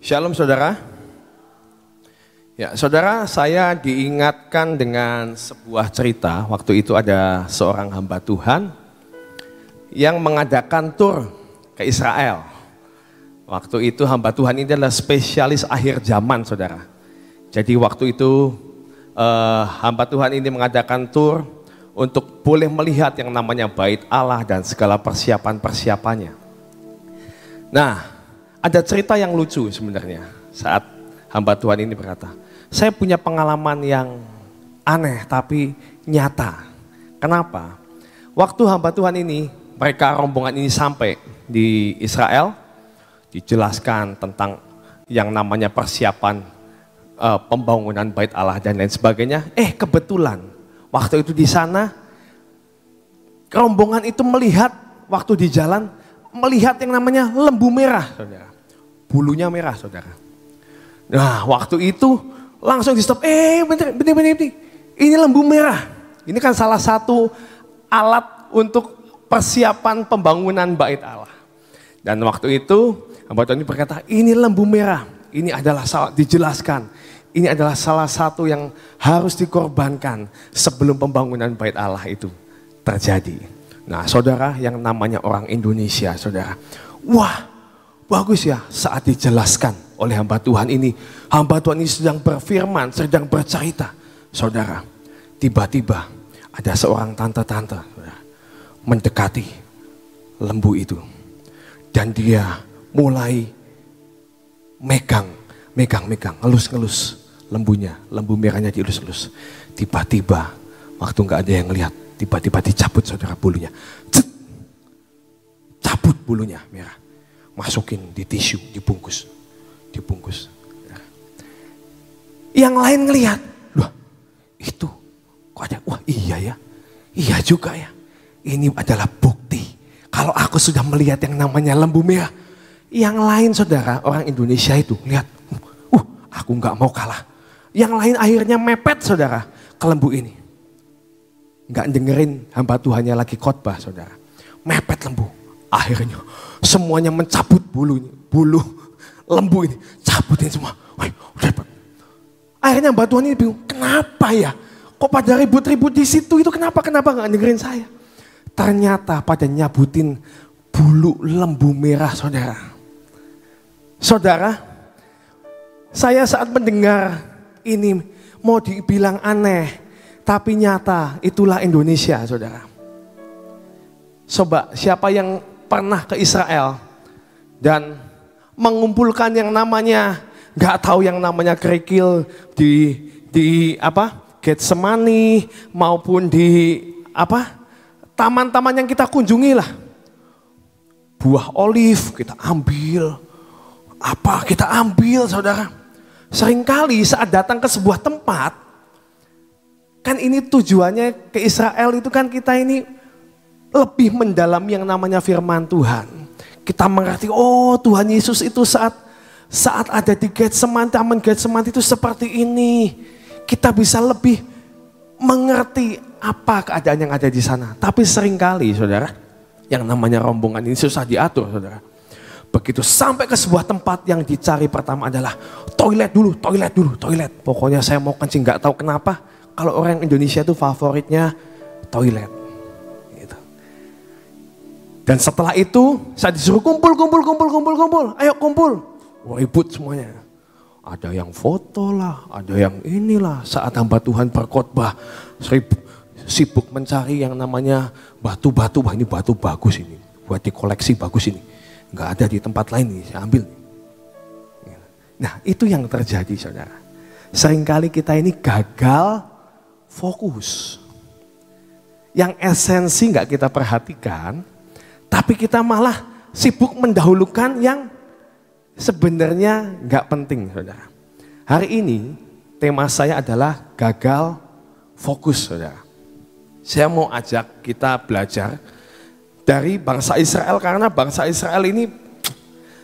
Shalom saudara. Ya, saudara, saya diingatkan dengan sebuah cerita. Waktu itu ada seorang hamba Tuhan yang mengadakan tur ke Israel. Waktu itu hamba Tuhan ini adalah spesialis akhir zaman, saudara. Jadi waktu itu hamba Tuhan ini mengadakan tur untuk boleh melihat yang namanya Bait Allah dan segala persiapan-persiapannya. Nah, ada cerita yang lucu sebenarnya saat hamba Tuhan ini berkata, saya punya pengalaman yang aneh tapi nyata. Kenapa? Waktu hamba Tuhan ini, mereka rombongan ini sampai di Israel, dijelaskan tentang yang namanya persiapan pembangunan Bait Allah dan lain sebagainya. Kebetulan waktu itu di sana, rombongan itu melihat waktu di jalan, melihat yang namanya lembu merah, saudara. Bulunya merah, saudara. Nah, waktu itu langsung di stop. Bentar. Ini lembu merah. Ini kan salah satu alat untuk persiapan pembangunan Bait Allah. Dan waktu itu, hamba Tuhan ini berkata, ini lembu merah. Ini adalah dijelaskan. Ini adalah salah satu yang harus dikorbankan sebelum pembangunan Bait Allah itu terjadi. Nah, saudara, yang namanya orang Indonesia, saudara. Wah, bagus ya saat dijelaskan oleh hamba Tuhan ini. Hamba Tuhan ini sedang berfirman, sedang bercerita. Saudara, tiba-tiba ada seorang tante-tante mendekati lembu itu. Dan dia mulai megang, ngelus-ngelus lembunya. Lembu merahnya dielus-elus. Tiba-tiba, waktu nggak ada yang lihat, tiba-tiba dicabut saudara bulunya. Cabut bulunya merah. Masukin di tisu, dibungkus. Yang lain ngelihat, loh itu kok ada, wah iya ya, iya juga ya. Ini adalah bukti kalau aku sudah melihat yang namanya lembu merah. Yang lain saudara, orang Indonesia itu lihat, aku nggak mau kalah. Yang lain akhirnya mepet saudara ke lembu ini. Nggak dengerin hamba Tuhannya lagi khotbah saudara. Mepet lembu. Akhirnya semuanya mencabut bulu lembu ini. Cabutin semua. Akhirnya hamba Tuhan ini bingung. Kenapa ya? Kok pada ribut-ribut di situ itu kenapa nggak dengerin saya? Ternyata pada nyabutin bulu lembu merah saudara. Saudara, saya saat mendengar ini mau dibilang aneh. Tapi nyata itulah Indonesia saudara. Coba siapa yang pernah ke Israel dan mengumpulkan yang namanya nggak tahu yang namanya kerikil di Getsemani maupun di taman-taman yang kita kunjungi lah, buah olive kita ambil, kita ambil saudara. Seringkali saat datang ke sebuah tempat, kan ini tujuannya ke Israel itu kan kita ini lebih mendalami yang namanya firman Tuhan. Kita mengerti, oh Tuhan Yesus itu saat ada di Getsemani, taman Getsemani itu seperti ini. Kita bisa lebih mengerti apa keadaan yang ada di sana. Tapi seringkali saudara, yang namanya rombongan ini susah diatur saudara. Begitu sampai ke sebuah tempat yang dicari pertama adalah toilet dulu. Pokoknya saya mau kencing, gak tahu kenapa. Kalau orang Indonesia itu favoritnya toilet. Dan setelah itu saya disuruh kumpul. Ayo kumpul. Ribut semuanya. Ada yang foto lah, ada yang inilah. Saat hamba Tuhan berkhotbah, sibuk mencari yang namanya batu-batu. Wah ini batu bagus ini, buat dikoleksi bagus ini. Nggak ada di tempat lain nih, saya ambil. Nah itu yang terjadi saudara. Seringkali kita ini gagal fokus. Yang esensi nggak kita perhatikan. Tapi kita malah sibuk mendahulukan yang sebenarnya nggak penting, saudara. Hari ini tema saya adalah gagal fokus, saudara. Saya mau ajak kita belajar dari bangsa Israel karena bangsa Israel ini,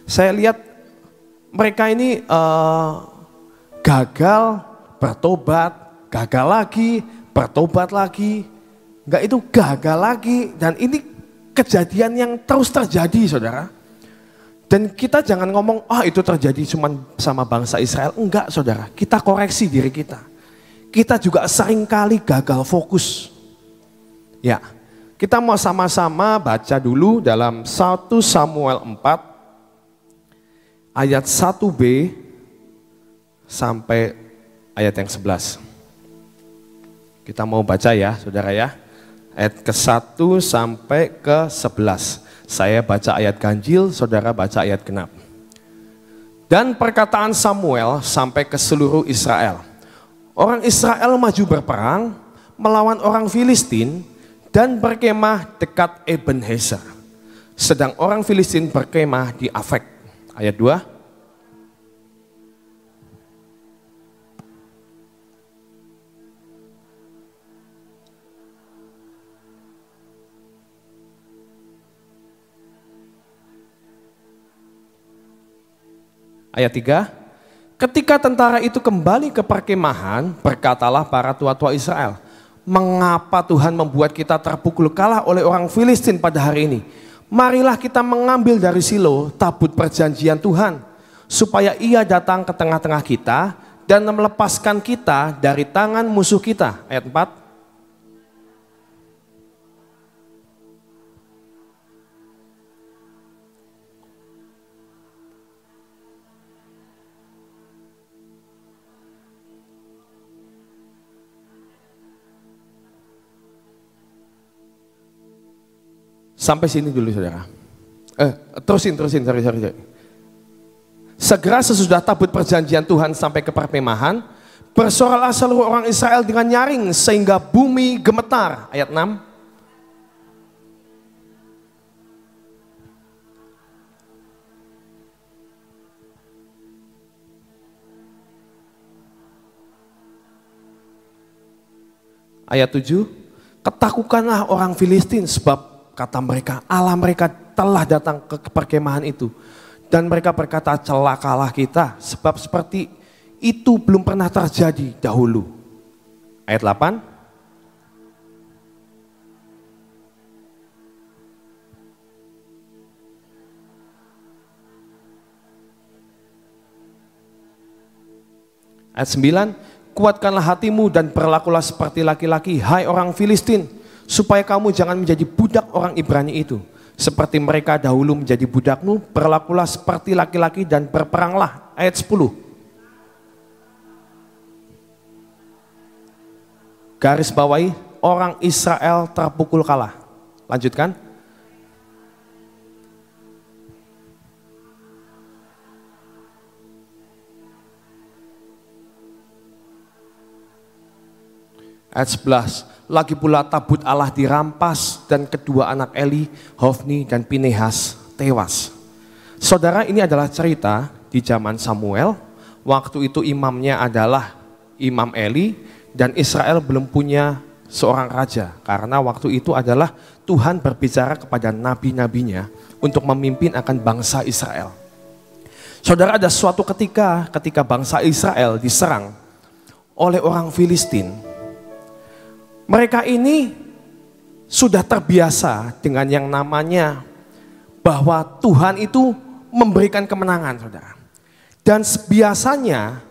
saya lihat mereka ini gagal bertobat, gagal lagi, bertobat lagi, nggak itu gagal lagi dan ini kejadian yang terus terjadi saudara. Dan kita jangan ngomong, itu terjadi cuma sama bangsa Israel. Enggak saudara, kita koreksi diri kita. Kita juga seringkali gagal fokus. Ya, kita mau sama-sama baca dulu dalam 1 Samuel 4 ayat 1b sampai ayat yang 11. Kita mau baca ya saudara ya. Ayat ke-1 sampai ke-11. Saya baca ayat ganjil, saudara baca ayat genap. Dan perkataan Samuel sampai ke seluruh Israel. Orang Israel maju berperang melawan orang Filistin dan berkemah dekat Ebenezer. Sedang orang Filistin berkemah di Afek. Ayat 2. Ayat 3, ketika tentara itu kembali ke perkemahan, berkatalah para tua-tua Israel, mengapa Tuhan membuat kita terpukul kalah oleh orang Filistin pada hari ini? Marilah kita mengambil dari Silo tabut perjanjian Tuhan, supaya ia datang ke tengah-tengah kita dan melepaskan kita dari tangan musuh kita. Ayat 4. Sampai sini dulu saudara. Terusin, sorry. Segera sesudah tabut perjanjian Tuhan sampai ke perkemahan, bersoralah seluruh orang Israel dengan nyaring sehingga bumi gemetar. Ayat 6. Ayat 7, ketakutanlah orang Filistin sebab kata mereka, Allah mereka telah datang ke perkemahan itu. Dan mereka berkata, celakalah kita, sebab seperti itu belum pernah terjadi dahulu. Ayat 8. Ayat 9, kuatkanlah hatimu dan berlakulah seperti laki-laki, hai orang Filistin, supaya kamu jangan menjadi budak orang Ibrani itu. Seperti mereka dahulu menjadi budakmu, berlakulah seperti laki-laki dan berperanglah. Ayat 10. Garis bawahi, orang Israel terpukul kalah. Lanjutkan. Ayat 11. Lagi pula tabut Allah dirampas dan kedua anak Eli, Hofni dan Pinehas tewas. Saudara, ini adalah cerita di zaman Samuel. Waktu itu imamnya adalah Imam Eli dan Israel belum punya seorang raja. Karena waktu itu adalah Tuhan berbicara kepada nabi-nabinya untuk memimpin akan bangsa Israel. Saudara, ada suatu ketika bangsa Israel diserang oleh orang Filistin. Mereka ini sudah terbiasa dengan yang namanya bahwa Tuhan itu memberikan kemenangan, saudara. Dan biasanya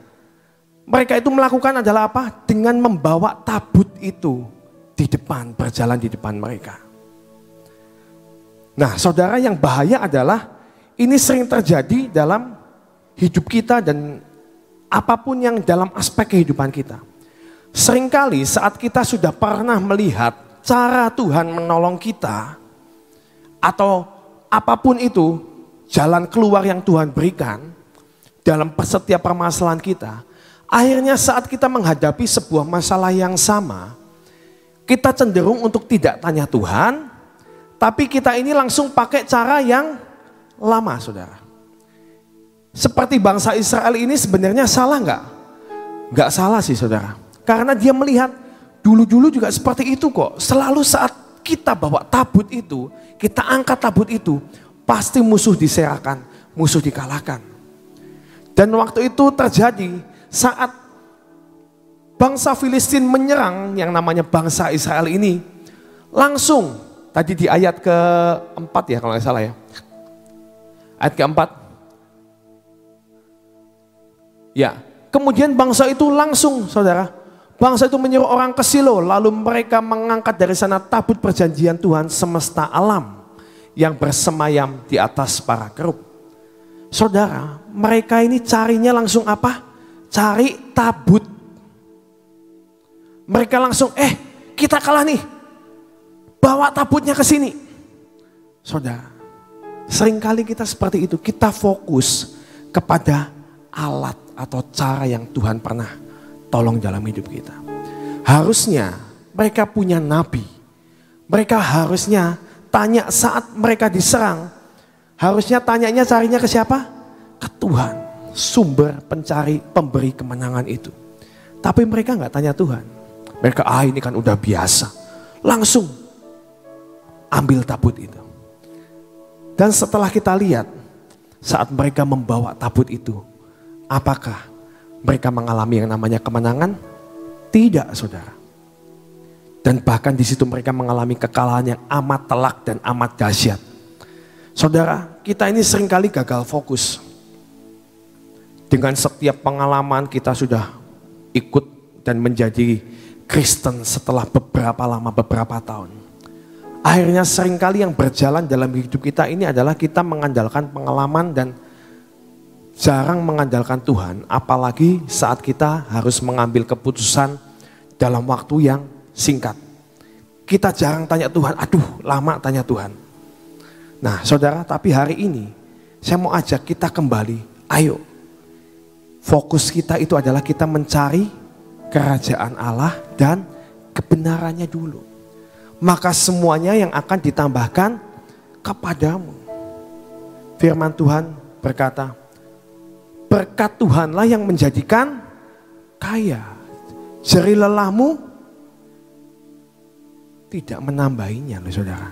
mereka itu melakukan adalah apa? Dengan membawa tabut itu di depan, berjalan di depan mereka. Nah, saudara, yang bahaya adalah ini sering terjadi dalam hidup kita dan apapun yang dalam aspek kehidupan kita. Seringkali saat kita sudah pernah melihat cara Tuhan menolong kita atau apapun itu jalan keluar yang Tuhan berikan dalam setiap permasalahan kita, akhirnya saat kita menghadapi sebuah masalah yang sama, kita cenderung untuk tidak tanya Tuhan, tapi kita ini langsung pakai cara yang lama, saudara. Seperti bangsa Israel ini sebenarnya salah nggak? Nggak salah sih, saudara. Karena dia melihat dulu-dulu juga seperti itu kok. Selalu saat kita bawa tabut itu, kita angkat tabut itu, pasti musuh diserahkan, musuh dikalahkan. Dan waktu itu terjadi saat bangsa Filistin menyerang yang namanya bangsa Israel ini. Langsung, tadi di ayat keempat ya kalau nggak salah ya. Ayat keempat. Ya, kemudian bangsa itu langsung, saudara, bangsa itu menyuruh orang ke Silo, lalu mereka mengangkat dari sana tabut perjanjian Tuhan semesta alam yang bersemayam di atas para kerub. Saudara, mereka ini carinya langsung apa? Cari tabut. Mereka langsung, kita kalah nih, bawa tabutnya ke sini. Saudara, seringkali kita seperti itu, kita fokus kepada alat atau cara yang Tuhan pernah tolong dalam hidup kita. Harusnya mereka punya nabi. Mereka harusnya tanya saat mereka diserang. Harusnya tanyanya carinya ke siapa? Ke Tuhan. Sumber pencari pemberi kemenangan itu. Tapi mereka nggak tanya Tuhan. Mereka ini kan udah biasa. Langsung ambil tabut itu. Dan setelah kita lihat saat mereka membawa tabut itu. Apakah mereka mengalami yang namanya kemenangan? Tidak, saudara. Dan bahkan di situ mereka mengalami kekalahan yang amat telak dan amat dahsyat. Saudara, kita ini seringkali gagal fokus. Dengan setiap pengalaman kita sudah ikut dan menjadi Kristen setelah beberapa tahun. Akhirnya seringkali yang berjalan dalam hidup kita ini adalah kita mengandalkan pengalaman dan jarang mengandalkan Tuhan, apalagi saat kita harus mengambil keputusan dalam waktu yang singkat. Kita jarang tanya Tuhan, lama tanya Tuhan. Nah saudara, tapi hari ini saya mau ajak kita kembali, ayo. Fokus kita itu adalah kita mencari kerajaan Allah dan kebenarannya dulu. Maka semuanya yang akan ditambahkan kepadamu. Firman Tuhan berkata, berkat Tuhanlah yang menjadikan kaya. Jeri lelahmu tidak menambahinya loh saudara.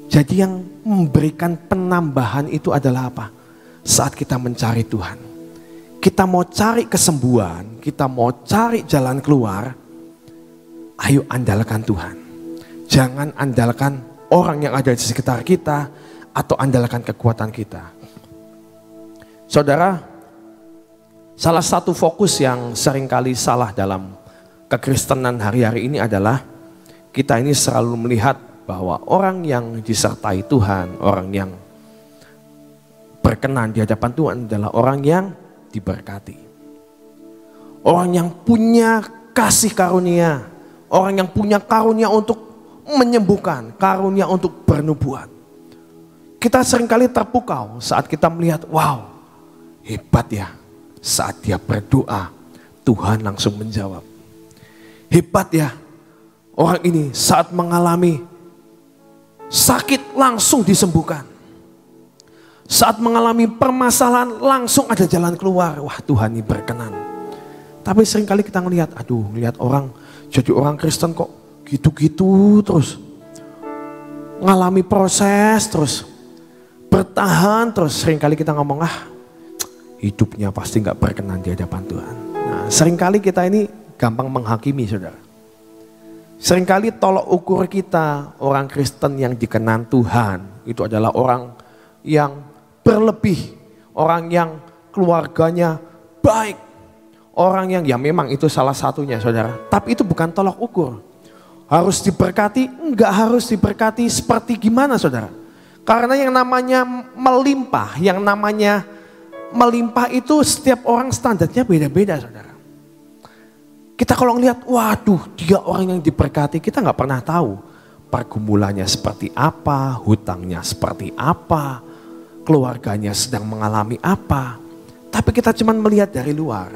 Jadi yang memberikan penambahan itu adalah apa? Saat kita mencari Tuhan. Kita mau cari kesembuhan, kita mau cari jalan keluar. Ayo andalkan Tuhan. Jangan andalkan orang yang ada di sekitar kita atau andalkan kekuatan kita. Saudara, salah satu fokus yang seringkali salah dalam kekristenan hari-hari ini adalah kita ini selalu melihat bahwa orang yang disertai Tuhan, orang yang berkenan di hadapan Tuhan adalah orang yang diberkati. Orang yang punya kasih karunia, orang yang punya karunia untuk menyembuhkan, karunia untuk bernubuat. Kita seringkali terpukau saat kita melihat, wow, hebat ya, saat dia berdoa, Tuhan langsung menjawab. Hebat ya, orang ini saat mengalami sakit langsung disembuhkan. Saat mengalami permasalahan langsung ada jalan keluar. Wah Tuhan ini berkenan. Tapi seringkali kita ngelihat, lihat orang jadi orang Kristen kok gitu-gitu terus. Ngalami proses terus. Bertahan terus. Seringkali kita ngomong, hidupnya pasti gak berkenan di hadapan Tuhan. Nah, seringkali kita ini gampang menghakimi saudara. Seringkali tolok ukur kita orang Kristen yang dikenan Tuhan itu adalah orang yang berlebih, orang yang keluarganya baik, orang yang ya memang itu salah satunya saudara. Tapi itu bukan tolok ukur. Harus diberkati, enggak harus diberkati seperti gimana saudara. Karena yang namanya melimpah, yang namanya melimpah itu setiap orang standarnya beda-beda saudara. Kita kalau ngelihat, waduh dia orang yang diberkati, kita nggak pernah tahu pergumulannya seperti apa, hutangnya seperti apa, keluarganya sedang mengalami apa. Tapi kita cuma melihat dari luar.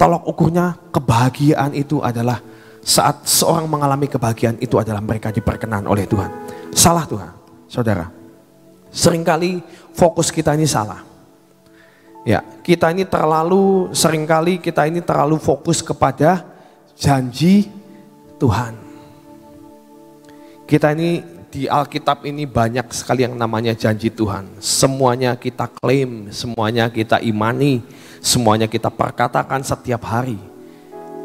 Tolok ukurnya kebahagiaan itu adalah saat seorang mengalami kebahagiaan itu adalah mereka diperkenan oleh Tuhan. Salah Tuhan, saudara. Seringkali fokus kita ini salah. Ya, kita ini seringkali kita ini terlalu fokus kepada janji Tuhan. Kita ini di Alkitab ini banyak sekali yang namanya janji Tuhan. Semuanya kita klaim, semuanya kita imani, semuanya kita perkatakan setiap hari.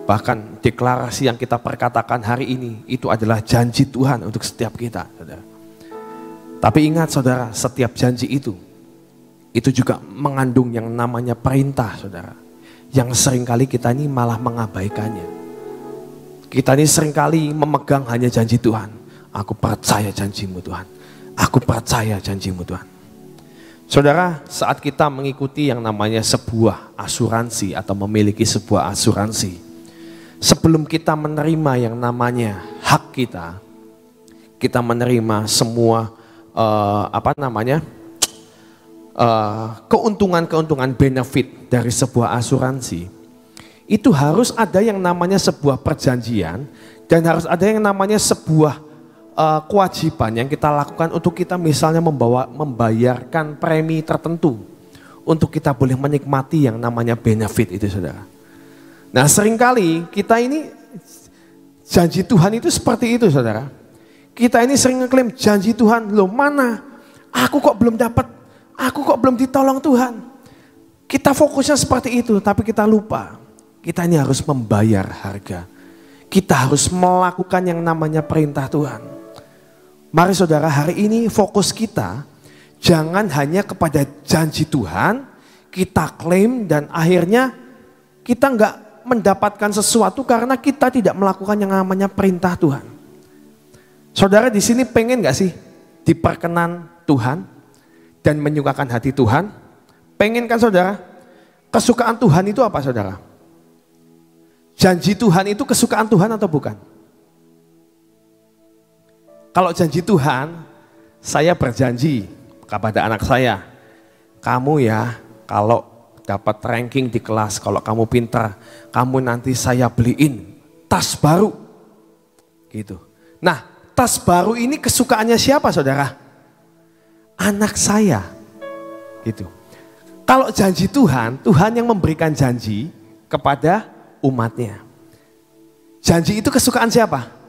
Bahkan deklarasi yang kita perkatakan hari ini itu adalah janji Tuhan untuk setiap kita. Tapi ingat saudara, setiap janji itu juga mengandung yang namanya perintah saudara. Yang seringkali kita ini malah mengabaikannya. Kita ini seringkali memegang hanya janji Tuhan. Aku percaya janjimu Tuhan. Aku percaya janjimu Tuhan. Saudara, saat kita mengikuti yang namanya sebuah asuransi atau memiliki sebuah asuransi, sebelum kita menerima yang namanya hak kita menerima semua keuntungan-keuntungan benefit dari sebuah asuransi, itu harus ada yang namanya sebuah perjanjian dan harus ada yang namanya sebuah kewajiban yang kita lakukan untuk kita misalnya membayarkan premi tertentu untuk kita boleh menikmati yang namanya benefit itu saudara. Nah seringkali kita ini janji Tuhan itu seperti itu saudara. Kita ini sering ngeklaim janji Tuhan, loh mana? Aku kok belum dapat, aku kok belum ditolong Tuhan. Kita fokusnya seperti itu tapi kita lupa. Kita ini harus membayar harga. Kita harus melakukan yang namanya perintah Tuhan. Mari saudara, hari ini fokus kita jangan hanya kepada janji Tuhan, kita klaim dan akhirnya kita nggak mendapatkan sesuatu karena kita tidak melakukan yang namanya perintah Tuhan. Saudara di sini pengen nggak sih diperkenan Tuhan dan menyukakan hati Tuhan? Pengen kan saudara? Kesukaan Tuhan itu apa saudara? Janji Tuhan itu kesukaan Tuhan atau bukan? Kalau janji Tuhan, saya berjanji kepada anak saya, kamu ya kalau dapat ranking di kelas, kalau kamu pintar, kamu nanti saya beliin tas baru. Gitu. Nah, tas baru ini kesukaannya siapa saudara? Anak saya. Gitu. Kalau janji Tuhan, Tuhan yang memberikan janji kepada umatnya. Janji itu kesukaan siapa?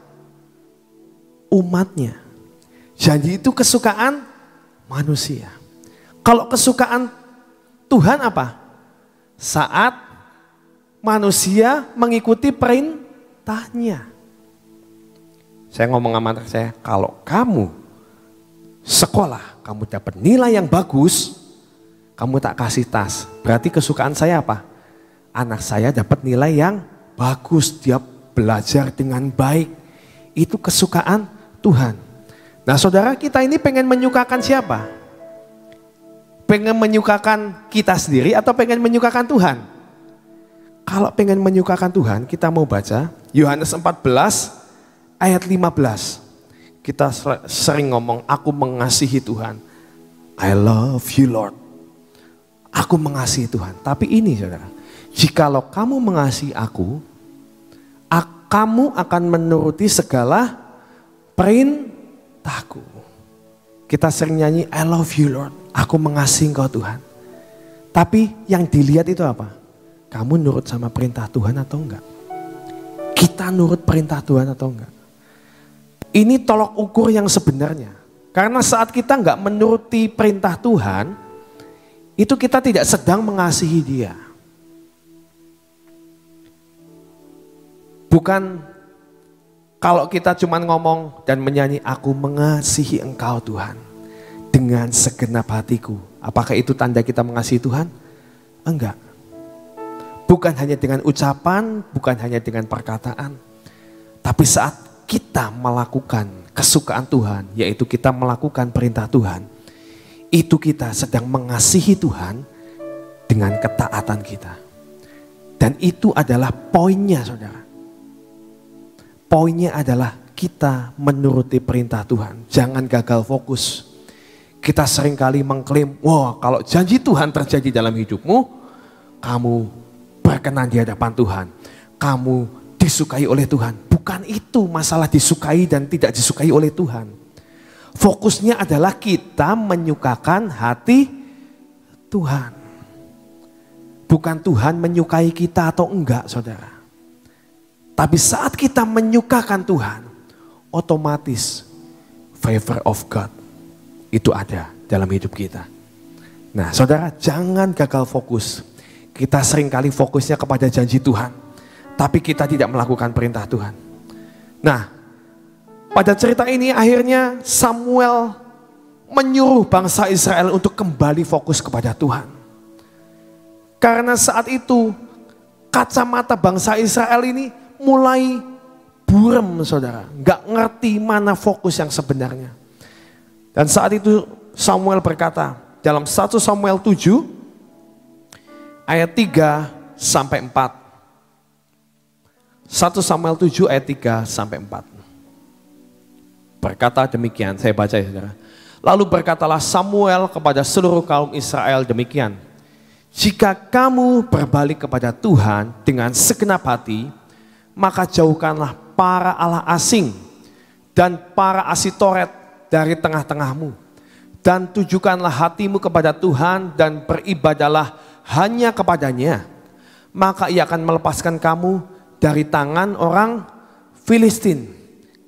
Umatnya. Janji itu kesukaan manusia. Kalau kesukaan Tuhan apa? Saat manusia mengikuti perintahnya. Saya ngomong sama anak saya, kalau kamu sekolah, kamu dapat nilai yang bagus, kamu tak kasih tas. Berarti kesukaan saya apa? Anak saya dapat nilai yang bagus, dia belajar dengan baik. Itu kesukaan Tuhan. Nah saudara, kita ini pengen menyukakan siapa? Pengen menyukakan kita sendiri atau pengen menyukakan Tuhan? Kalau pengen menyukakan Tuhan, kita mau baca Yohanes 14 ayat 15. Kita sering ngomong, aku mengasihi Tuhan. I love you Lord. Aku mengasihi Tuhan. Tapi ini saudara, jikalau kamu mengasihi aku, kamu akan menuruti segala perintahku. Kita sering nyanyi, I love you Lord. Aku mengasihi engkau Tuhan. Tapi yang dilihat itu apa? Kamu nurut sama perintah Tuhan atau enggak? Kita nurut perintah Tuhan atau enggak? Ini tolok ukur yang sebenarnya. Karena saat kita enggak menuruti perintah Tuhan, itu kita tidak sedang mengasihi Dia. Bukan kalau kita cuma ngomong dan menyanyi, aku mengasihi engkau Tuhan dengan segenap hatiku. Apakah itu tanda kita mengasihi Tuhan? Enggak. Bukan hanya dengan ucapan, bukan hanya dengan perkataan. Tapi saat kita melakukan kesukaan Tuhan, yaitu kita melakukan perintah Tuhan, itu kita sedang mengasihi Tuhan dengan ketaatan kita. Dan itu adalah poinnya saudara. Poinnya adalah kita menuruti perintah Tuhan. Jangan gagal fokus. Kita seringkali mengklaim, wah kalau janji Tuhan terjadi dalam hidupmu, kamu berkenan di hadapan Tuhan. Kamu disukai oleh Tuhan. Bukan itu masalah disukai dan tidak disukai oleh Tuhan. Fokusnya adalah kita menyukakan hati Tuhan. Bukan Tuhan menyukai kita atau enggak saudara. Tapi saat kita menyukakan Tuhan, otomatis favor of God itu ada dalam hidup kita. Nah saudara, jangan gagal fokus. Kita seringkali fokusnya kepada janji Tuhan, tapi kita tidak melakukan perintah Tuhan. Nah, pada cerita ini akhirnya Samuel menyuruh bangsa Israel untuk kembali fokus kepada Tuhan. Karena saat itu kacamata bangsa Israel ini mulai buram, saudara. Gak ngerti mana fokus yang sebenarnya. Dan saat itu Samuel berkata dalam 1 Samuel 7 ayat 3 sampai 4. 1 Samuel 7 ayat 3 sampai 4. Berkata demikian, saya baca ya saudara. Lalu berkatalah Samuel kepada seluruh kaum Israel demikian. Jika kamu berbalik kepada Tuhan dengan segenap hati, maka jauhkanlah para allah asing dan para asitoret dari tengah-tengahmu. Dan tujukanlah hatimu kepada Tuhan dan beribadalah hanya kepadanya. Maka ia akan melepaskan kamu dari tangan orang Filistin.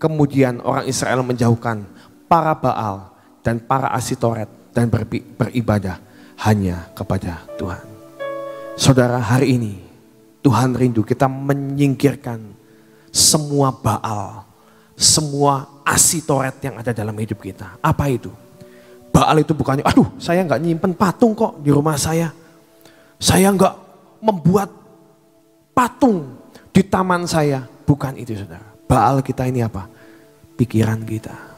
Kemudian orang Israel menjauhkan para Baal dan para asitoret dan beribadah hanya kepada Tuhan. Saudara, hari ini Tuhan rindu kita menyingkirkan semua Baal, semua asitoret yang ada dalam hidup kita. Apa itu? Baal itu bukannya, aduh saya nggak nyimpen patung kok di rumah saya. Saya nggak membuat patung di taman saya. Bukan itu saudara. Baal kita ini apa? Pikiran kita.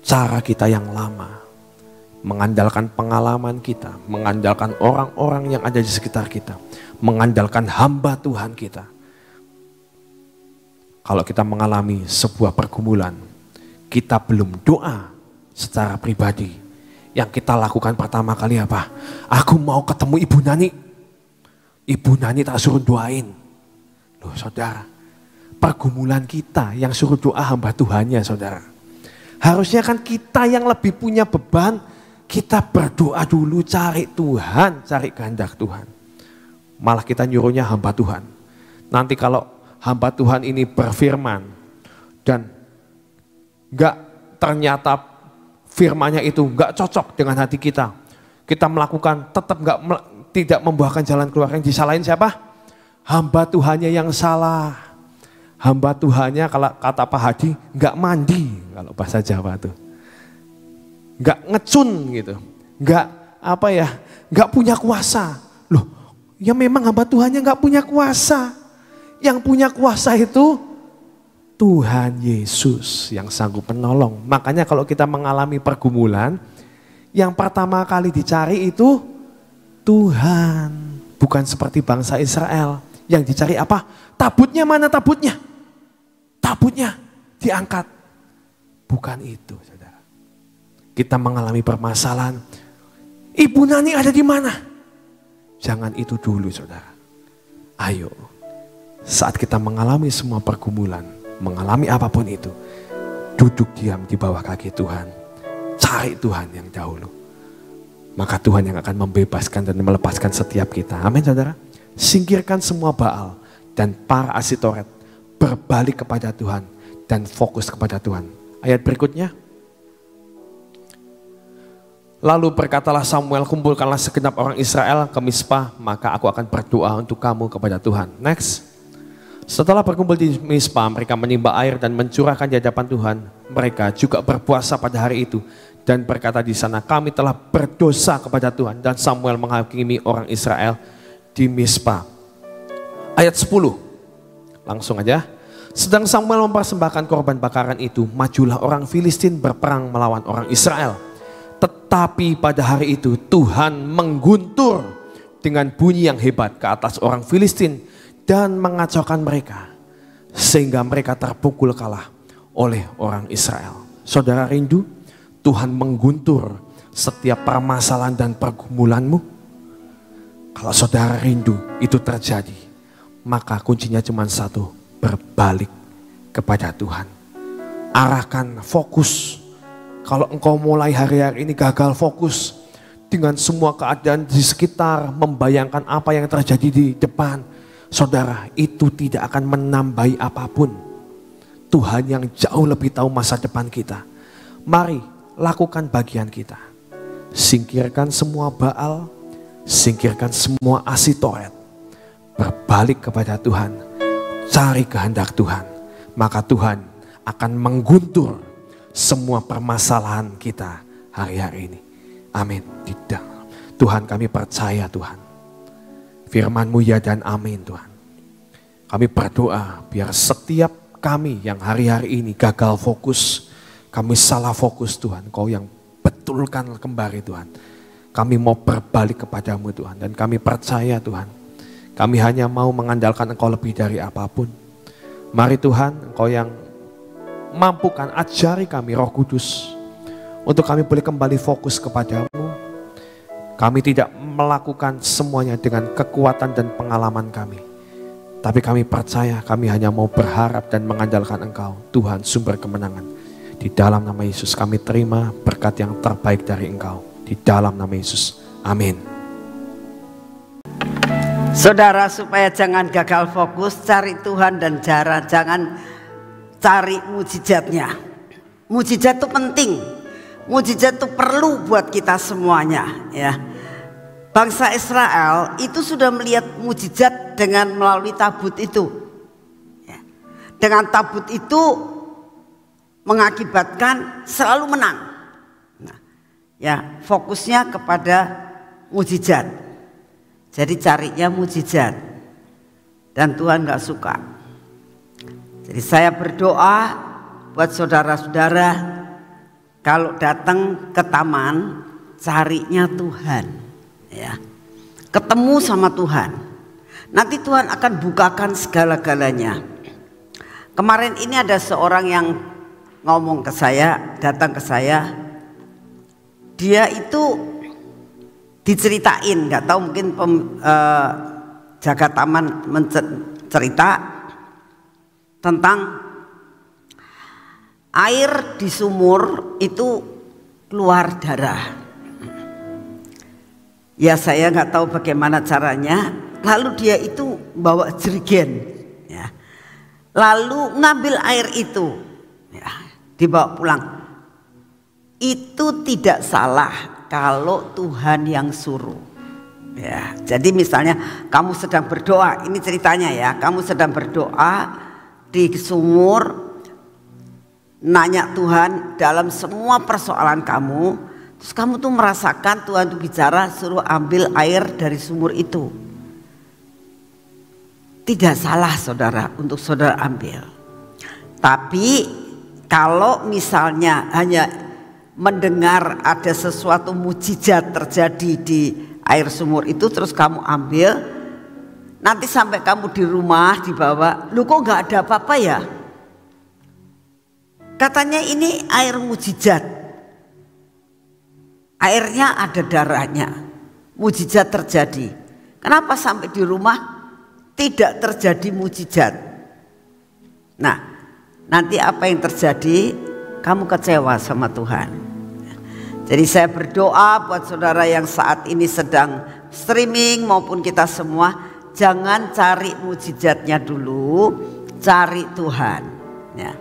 Cara kita yang lama. Mengandalkan pengalaman kita, mengandalkan orang-orang yang ada di sekitar kita, mengandalkan hamba Tuhan kita. Kalau kita mengalami sebuah pergumulan, kita belum doa secara pribadi. Yang kita lakukan pertama kali apa? Aku mau ketemu Ibu Nani. Ibu Nani tak suruh doain. Loh saudara, pergumulan kita yang suruh doa hamba Tuhannya saudara. Harusnya kan kita yang lebih punya beban. Kita berdoa dulu, cari Tuhan, cari kehendak Tuhan. Malah kita nyuruhnya hamba Tuhan. Nanti kalau hamba Tuhan ini berfirman dan ternyata firmannya itu gak cocok dengan hati kita. Kita melakukan tetap tidak membuahkan jalan keluar. Yang disalahin siapa? Hamba Tuhannya yang salah. Hamba Tuhannya kalau kata Pak Hadi gak mandi kalau bahasa Jawa tuh. Gak ngecun gitu, gak punya kuasa. Loh, ya memang hamba Tuhannya gak punya kuasa. Yang punya kuasa itu Tuhan Yesus yang sanggup menolong. Makanya kalau kita mengalami pergumulan, yang pertama kali dicari itu Tuhan. Bukan seperti bangsa Israel. Yang dicari apa? Tabutnya mana tabutnya? Tabutnya diangkat. Bukan itu. Kita mengalami permasalahan. Ibu Nani ada di mana? Jangan itu dulu saudara. Ayo. Saat kita mengalami semua pergumulan. Mengalami apapun itu. Duduk diam di bawah kaki Tuhan. Cari Tuhan yang dahulu. Maka Tuhan yang akan membebaskan dan melepaskan setiap kita. Amin saudara. Singkirkan semua Baal dan para asitoret. Berbalik kepada Tuhan. Dan fokus kepada Tuhan. Ayat berikutnya. Lalu berkatalah Samuel, kumpulkanlah segenap orang Israel ke Mizpah, maka aku akan berdoa untuk kamu kepada Tuhan. Next. Setelah berkumpul di Mizpah, mereka menimba air dan mencurahkan di hadapan Tuhan. Mereka juga berpuasa pada hari itu dan berkata di sana, kami telah berdosa kepada Tuhan. Dan Samuel menghakimi orang Israel di Mizpah. Ayat 10. Langsung aja. Sedang Samuel mempersembahkan korban bakaran itu, majulah orang Filistin berperang melawan orang Israel. Tetapi pada hari itu Tuhan mengguntur dengan bunyi yang hebat ke atas orang Filistin dan mengacaukan mereka. Sehingga mereka terpukul kalah oleh orang Israel. Saudara rindu Tuhan mengguntur setiap permasalahan dan pergumulanmu? Kalau saudara rindu itu terjadi, maka kuncinya cuma satu, berbalik kepada Tuhan. Arahkan fokus. Kalau engkau mulai hari-hari ini gagal fokus dengan semua keadaan di sekitar, membayangkan apa yang terjadi di depan, saudara, itu tidak akan menambahi apapun. Tuhan yang jauh lebih tahu masa depan kita. Mari lakukan bagian kita. Singkirkan semua Baal, singkirkan semua asitoret. Berbalik kepada Tuhan, cari kehendak Tuhan. Maka Tuhan akan mengguntur semua permasalahan kita hari-hari ini. Amin. Tidak. Tuhan, kami percaya Tuhan. Firman-Mu ya dan amin Tuhan. Kami berdoa biar setiap kami yang hari-hari ini gagal fokus, kami salah fokus Tuhan, Kau yang betulkan kembali Tuhan. Kami mau berbalik kepadamu Tuhan, dan kami percaya Tuhan, kami hanya mau mengandalkan Engkau lebih dari apapun. Mari Tuhan, Engkau yang mampukan, ajari kami Roh Kudus, untuk kami boleh kembali fokus kepadamu. Kami tidak melakukan semuanya dengan kekuatan dan pengalaman kami. Tapi kami percaya, kami hanya mau berharap dan mengandalkan Engkau, Tuhan sumber kemenangan. Di dalam nama Yesus kami terima berkat yang terbaik dari Engkau. Di dalam nama Yesus, amin. Saudara, supaya jangan gagal fokus, cari Tuhan dan jangan cari mujizatnya. Mujizat itu penting. Mujizat itu perlu buat kita semuanya, ya. Bangsa Israel itu sudah melihat mujizat dengan melalui tabut itu, ya. Dengan tabut itu mengakibatkan selalu menang. Nah, ya, fokusnya kepada mujizat. Jadi carinya mujizat, dan Tuhan gak suka. Jadi saya berdoa buat saudara-saudara, kalau datang ke taman, carinya Tuhan, ya. Ketemu sama Tuhan. Nanti Tuhan akan bukakan segala-galanya. Kemarin ini ada seorang yang ngomong ke saya, datang ke saya. Dia itu diceritain, nggak tahu mungkin jaga taman cerita tentang air di sumur itu keluar darah. Ya saya nggak tahu bagaimana caranya. Lalu dia itu bawa jerigen, ya. Lalu ngambil air itu, ya, dibawa pulang. Itu tidak salah kalau Tuhan yang suruh, ya. Jadi misalnya kamu sedang berdoa, ini ceritanya ya, kamu sedang berdoa di sumur, nanya Tuhan dalam semua persoalan kamu, terus kamu tuh merasakan Tuhan tuh bicara suruh ambil air dari sumur itu. Tidak salah saudara untuk saudara ambil. Tapi kalau misalnya hanya mendengar ada sesuatu mujizat terjadi di air sumur itu terus kamu ambil, nanti sampai kamu di rumah dibawa, lu kok nggak ada apa-apa ya? Katanya ini air mujizat, airnya ada darahnya, mujizat terjadi. Kenapa sampai di rumah tidak terjadi mujizat? Nah, nanti apa yang terjadi? Kamu kecewa sama Tuhan. Jadi saya berdoa buat saudara yang saat ini sedang streaming maupun kita semua, jangan cari mujizatnya dulu, cari Tuhan, ya.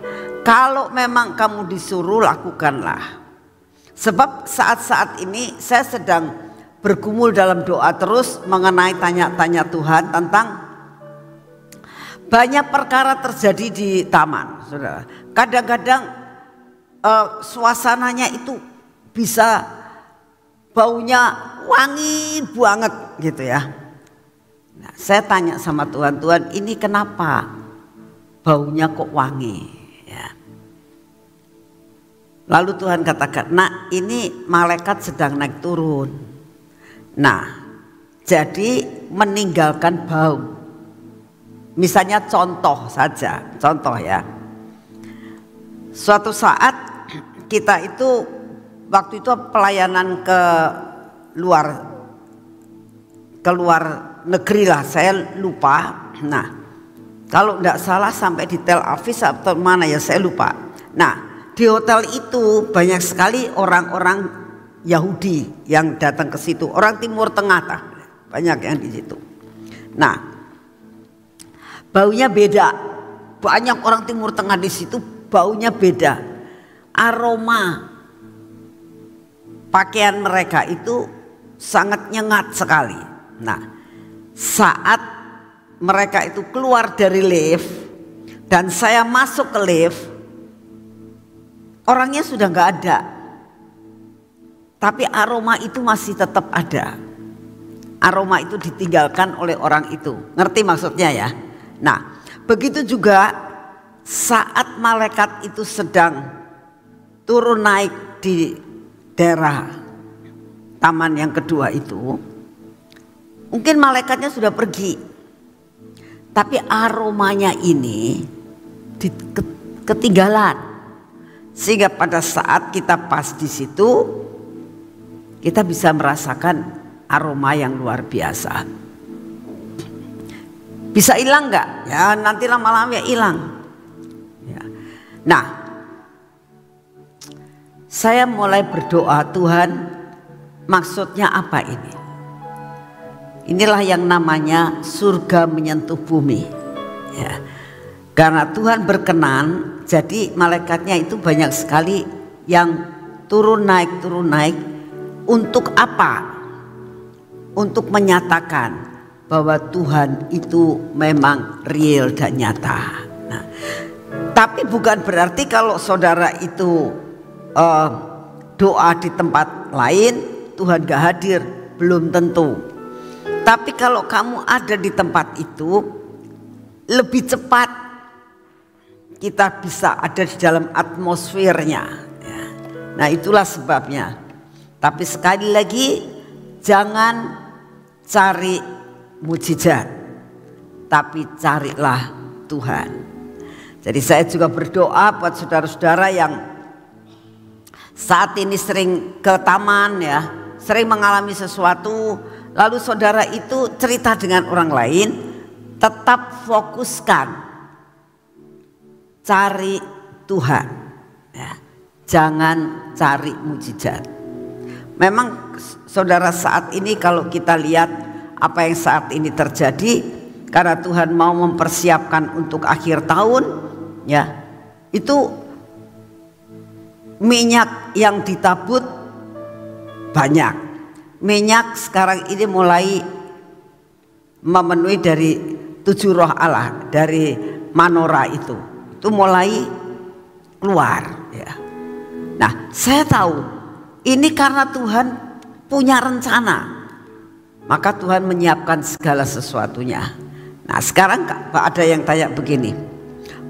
Kalau memang kamu disuruh, lakukanlah. Sebab saat-saat ini saya sedang bergumul dalam doa terus mengenai tanya-tanya Tuhan tentang banyak perkara terjadi di taman, saudara. Kadang-kadang suasananya itu bisa baunya wangi banget gitu ya. Nah, saya tanya sama Tuhan, Tuhan ini kenapa baunya kok wangi? Ya. Lalu Tuhan katakan, nah ini malaikat sedang naik turun. Nah, jadi meninggalkan bau. Misalnya contoh saja, contoh ya. Suatu saat kita itu waktu itu pelayanan ke luar negeri lah, saya lupa. Nah, kalau tidak salah sampai di Tel Aviv atau mana ya saya lupa. Nah, di hotel itu banyak sekali orang-orang Yahudi yang datang ke situ, orang Timur Tengah, banyak yang di situ. Nah, baunya beda, banyak orang Timur Tengah di situ, baunya beda, aroma pakaian mereka itu sangat nyengat sekali. Nah, saat mereka itu keluar dari lift dan saya masuk ke lift, orangnya sudah nggak ada. tapi aroma itu masih tetap ada. Aroma itu ditinggalkan oleh orang itu. Ngerti maksudnya ya? Nah, begitu juga saat malaikat itu sedang turun naik di daerah taman yang kedua itu, mungkin malaikatnya sudah pergi, tapi aromanya ini ketinggalan, sehingga pada saat kita pas di situ kita bisa merasakan aroma yang luar biasa. Bisa hilang nggak? Ya nanti lama-lama ya hilang. Ya. Nah, saya mulai berdoa, Tuhan, maksudnya apa ini? Inilah yang namanya surga menyentuh bumi. Ya. Karena Tuhan berkenan, jadi malaikatnya itu banyak sekali yang turun naik. Untuk apa? Untuk menyatakan bahwa Tuhan itu memang real dan nyata. Nah, tapi bukan berarti kalau saudara itu doa di tempat lain Tuhan gak hadir, belum tentu. Tapi kalau kamu ada di tempat itu, lebih cepat kita bisa ada di dalam atmosfernya. Nah itulah sebabnya. Tapi sekali lagi, jangan cari mujizat, tapi carilah Tuhan. Jadi saya juga berdoa buat saudara-saudara yang saat ini sering ke taman ya, sering mengalami sesuatu, lalu saudara itu cerita dengan orang lain, tetap fokuskan cari Tuhan ya. Jangan cari mujizat. Memang saudara saat ini kalau kita lihat apa yang saat ini terjadi, karena Tuhan mau mempersiapkan untuk akhir tahun ya, itu minyak yang ditabut banyak. Minyak sekarang ini mulai memenuhi dari 7 roh Allah, dari manora itu mulai keluar ya. Nah saya tahu ini karena Tuhan punya rencana, maka Tuhan menyiapkan segala sesuatunya. Nah sekarang ada yang tanya begini,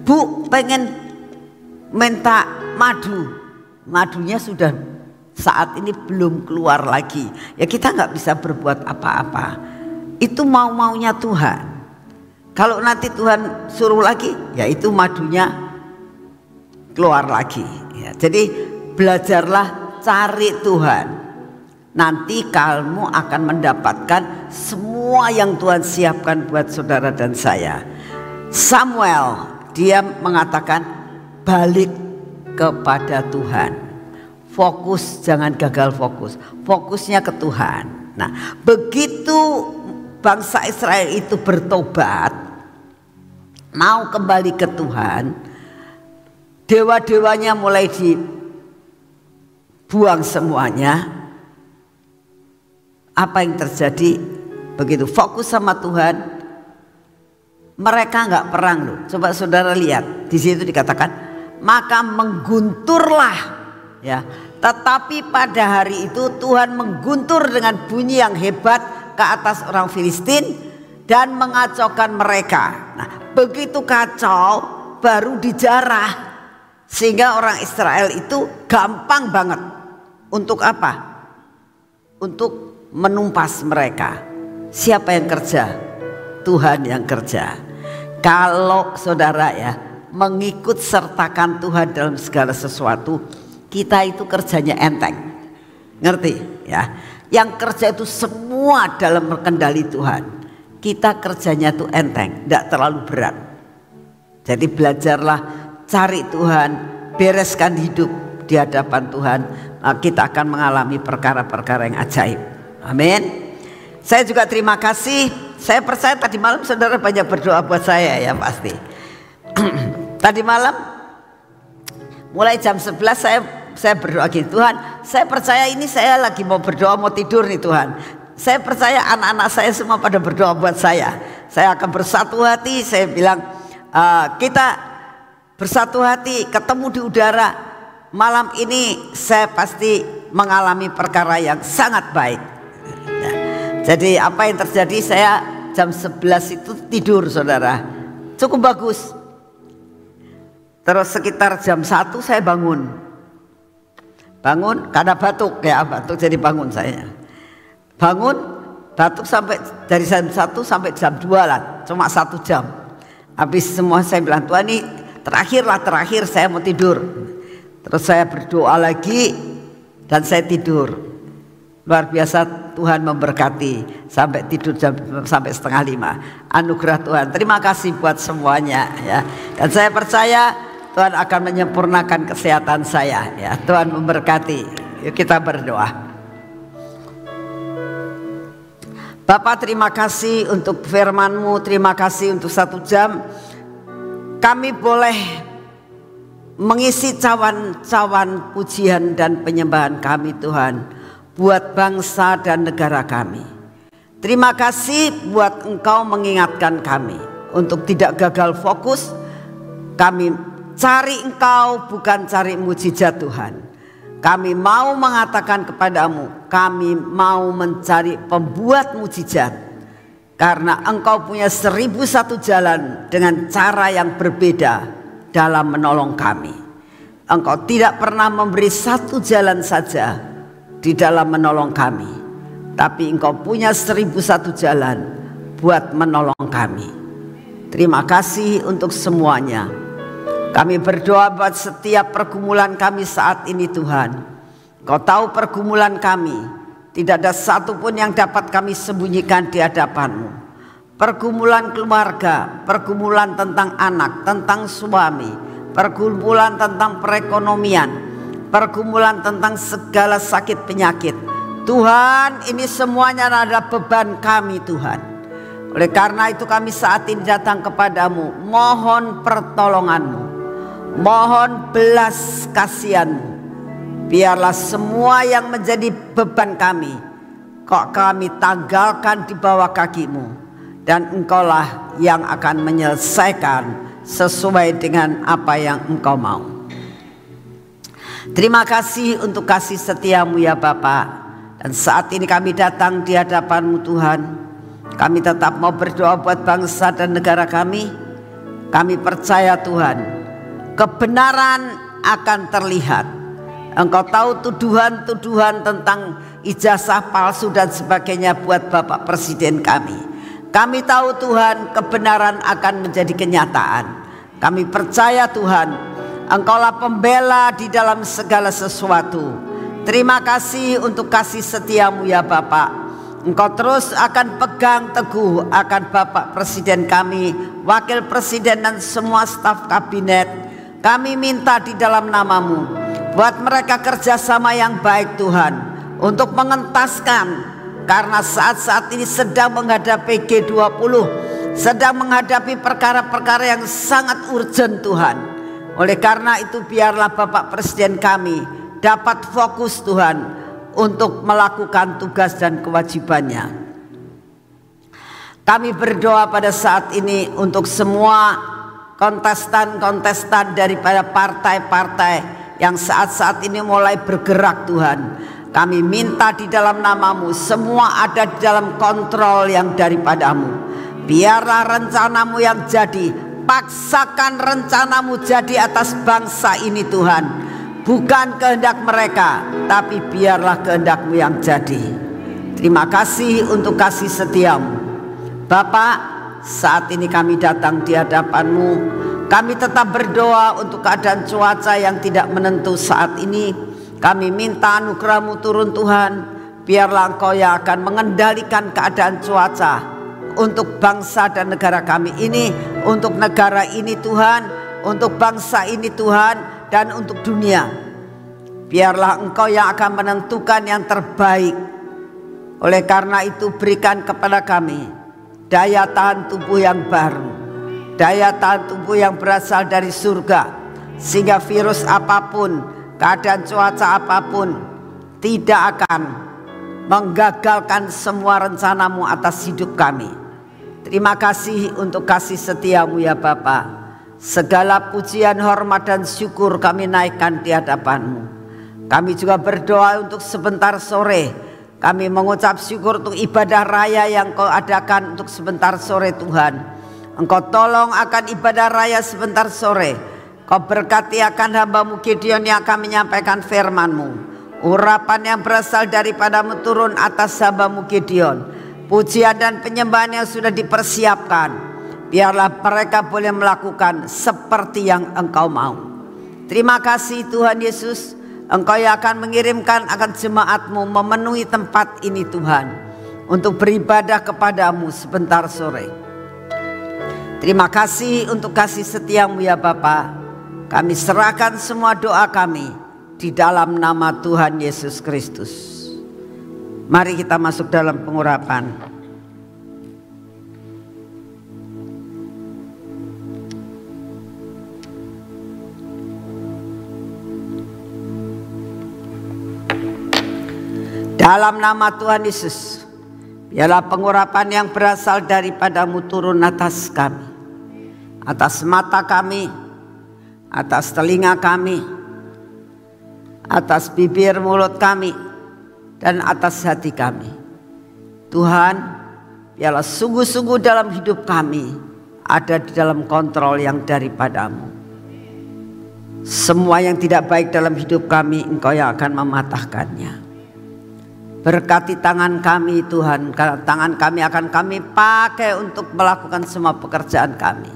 Bu pengen minta madunya sudah saat ini belum keluar lagi. Ya kita nggak bisa berbuat apa-apa. Itu mau-maunya Tuhan. Kalau nanti Tuhan suruh lagi, ya itu madunya keluar lagi. Ya, jadi belajarlah cari Tuhan. Nanti kamu akan mendapatkan semua yang Tuhan siapkan buat saudara dan saya. Samuel dia mengatakan balik kepada Tuhan. Fokus, jangan gagal fokus. Fokusnya ke Tuhan. Nah, begitu bangsa Israel itu bertobat, mau kembali ke Tuhan, dewa-dewanya mulai dibuang semuanya. Apa yang terjadi? Begitu fokus sama Tuhan, mereka nggak perang loh. Coba saudara lihat, di situ dikatakan, maka menggunturlah, ya. Tetapi pada hari itu Tuhan mengguntur dengan bunyi yang hebat ke atas orang Filistin dan mengacaukan mereka. Nah, begitu kacau, baru dijarah, sehingga orang Israel itu gampang banget untuk apa? Untuk menumpas mereka. Siapa yang kerja? Tuhan yang kerja. Kalau saudara ya mengikut sertakan Tuhan dalam segala sesuatu, kita itu kerjanya enteng. Ngerti ya? Yang kerja itu semua dalam kendali Tuhan. Kita kerjanya tuh enteng, tidak terlalu berat. Jadi belajarlah cari Tuhan, bereskan hidup di hadapan Tuhan. Kita akan mengalami perkara-perkara yang ajaib. Amin. Saya juga terima kasih. Saya percaya tadi malam saudara banyak berdoa buat saya ya pasti. Tadi malam mulai jam 11 saya berdoa gini, Tuhan saya percaya ini saya lagi mau berdoa mau tidur nih Tuhan. Saya percaya anak-anak saya semua pada berdoa buat saya. Saya akan bersatu hati. Saya bilang kita bersatu hati ketemu di udara. Malam ini saya pasti mengalami perkara yang sangat baik. Ya. Jadi apa yang terjadi, saya jam 11 itu tidur saudara, cukup bagus. Terus sekitar jam 1 saya bangun karena batuk, ya batuk jadi bangun saya. Bangun batuk sampai dari jam 1 sampai jam 2 lah, cuma 1 jam. Habis semua saya bilang, Tuhan ini terakhir saya mau tidur. Terus saya berdoa lagi dan saya tidur. Luar biasa, Tuhan memberkati sampai tidur sampai 4:30. Anugerah Tuhan. Terima kasih buat semuanya ya. Dan saya percaya Tuhan akan menyempurnakan kesehatan saya ya. Tuhan memberkati. Yuk kita berdoa. Bapak, terima kasih untuk firman-Mu, terima kasih untuk 1 jam kami boleh mengisi cawan-cawan pujian dan penyembahan kami Tuhan buat bangsa dan negara kami. Terima kasih buat Engkau mengingatkan kami untuk tidak gagal fokus. Kami cari Engkau, bukan cari mujizat Tuhan. Kami mau mengatakan kepadamu, kami mau mencari pembuat mujizat, karena Engkau punya 1001 jalan dengan cara yang berbeda dalam menolong kami. Engkau tidak pernah memberi 1 jalan saja di dalam menolong kami, tapi Engkau punya 1001 jalan buat menolong kami. Terima kasih untuk semuanya. Kami berdoa buat setiap pergumulan kami saat ini Tuhan. Engkau tahu pergumulan kami. Tidak ada satupun yang dapat kami sembunyikan di hadapan-Mu. Pergumulan keluarga, pergumulan tentang anak, tentang suami, pergumulan tentang perekonomian, pergumulan tentang segala sakit penyakit. Tuhan, ini semuanya adalah beban kami Tuhan. Oleh karena itu kami saat ini datang kepadamu, mohon pertolongan-Mu, mohon belas kasihan-Mu. Biarlah semua yang menjadi beban kami, kok kami tanggalkan di bawah kaki-Mu, dan Engkaulah yang akan menyelesaikan sesuai dengan apa yang Engkau mau. Terima kasih untuk kasih setia-Mu ya Bapa. Dan saat ini kami datang di hadapan-Mu Tuhan. Kami tetap mau berdoa buat bangsa dan negara kami. Kami percaya Tuhan, kebenaran akan terlihat. Engkau tahu tuduhan-tuduhan tentang ijazah palsu dan sebagainya buat Bapak Presiden kami. Kami tahu Tuhan, kebenaran akan menjadi kenyataan. Kami percaya Tuhan, Engkaulah pembela di dalam segala sesuatu. Terima kasih untuk kasih setia-Mu ya Bapak. Engkau terus akan pegang teguh akan Bapak Presiden kami, Wakil Presiden dan semua staf kabinet. Kami minta di dalam nama-Mu, buat mereka kerjasama yang baik Tuhan, untuk mengentaskan, karena saat-saat ini sedang menghadapi G20, sedang menghadapi perkara-perkara yang sangat urgent Tuhan. Oleh karena itu biarlah Bapak Presiden kami dapat fokus Tuhan untuk melakukan tugas dan kewajibannya. Kami berdoa pada saat ini untuk semua kontestan-kontestan daripada partai-partai yang saat-saat ini mulai bergerak Tuhan. Kami minta di dalam nama-Mu, semua ada di dalam kontrol yang daripada-Mu. Biarlah rencana-Mu yang jadi, paksakan rencana-Mu jadi atas bangsa ini Tuhan. Bukan kehendak mereka, tapi biarlah kehendak-Mu yang jadi. Terima kasih untuk kasih setia-Mu Bapak. Saat ini kami datang di hadapan-Mu. Kami tetap berdoa untuk keadaan cuaca yang tidak menentu saat ini. Kami minta anugerah-Mu turun Tuhan. Biarlah Engkau yang akan mengendalikan keadaan cuaca untuk bangsa dan negara kami ini, untuk negara ini Tuhan, untuk bangsa ini Tuhan, dan untuk dunia. Biarlah Engkau yang akan menentukan yang terbaik. Oleh karena itu berikan kepada kami daya tahan tubuh yang baru, daya tahan tubuh yang berasal dari surga, sehingga virus apapun, keadaan cuaca apapun tidak akan menggagalkan semua rencana-Mu atas hidup kami. Terima kasih untuk kasih setia-Mu ya Bapa. Segala pujian, hormat dan syukur kami naikkan di hadapan-Mu. Kami juga berdoa untuk sebentar sore. Kami mengucap syukur untuk ibadah raya yang Kau adakan untuk sebentar sore Tuhan. Engkau tolong akan ibadah raya sebentar sore. Kau berkati akan hamba-Mu Gideon yang akan menyampaikan firman-Mu. Urapan yang berasal daripadamu turun atas hamba-Mu Gideon. Pujian dan penyembahan yang sudah dipersiapkan, biarlah mereka boleh melakukan seperti yang Engkau mau. Terima kasih Tuhan Yesus, Engkau yang akan mengirimkan akan jemaat-Mu memenuhi tempat ini Tuhan, untuk beribadah kepadamu sebentar sore. Terima kasih untuk kasih setia-Mu ya Bapa. Kami serahkan semua doa kami di dalam nama Tuhan Yesus Kristus. Mari kita masuk dalam pengurapan. Dalam nama Tuhan Yesus, biarlah pengurapan yang berasal daripadamu turun atas kami, atas mata kami, atas telinga kami, atas bibir mulut kami, dan atas hati kami. Tuhan, biarlah sungguh-sungguh dalam hidup kami ada di dalam kontrol yang daripadamu. Semua yang tidak baik dalam hidup kami, Engkau yang akan mematahkannya. Berkati tangan kami Tuhan, karena tangan kami akan kami pakai untuk melakukan semua pekerjaan kami.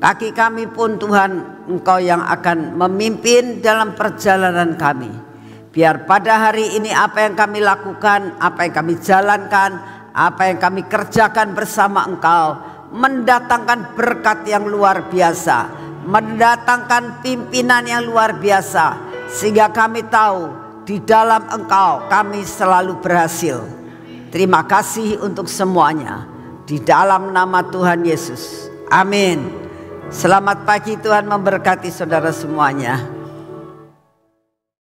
Kaki kami pun Tuhan, Engkau yang akan memimpin dalam perjalanan kami. Biar pada hari ini apa yang kami lakukan, apa yang kami jalankan, apa yang kami kerjakan bersama Engkau mendatangkan berkat yang luar biasa, mendatangkan pimpinan yang luar biasa, sehingga kami tahu di dalam Engkau kami selalu berhasil. Terima kasih untuk semuanya. Di dalam nama Tuhan Yesus. Amin. Selamat pagi, Tuhan memberkati saudara semuanya.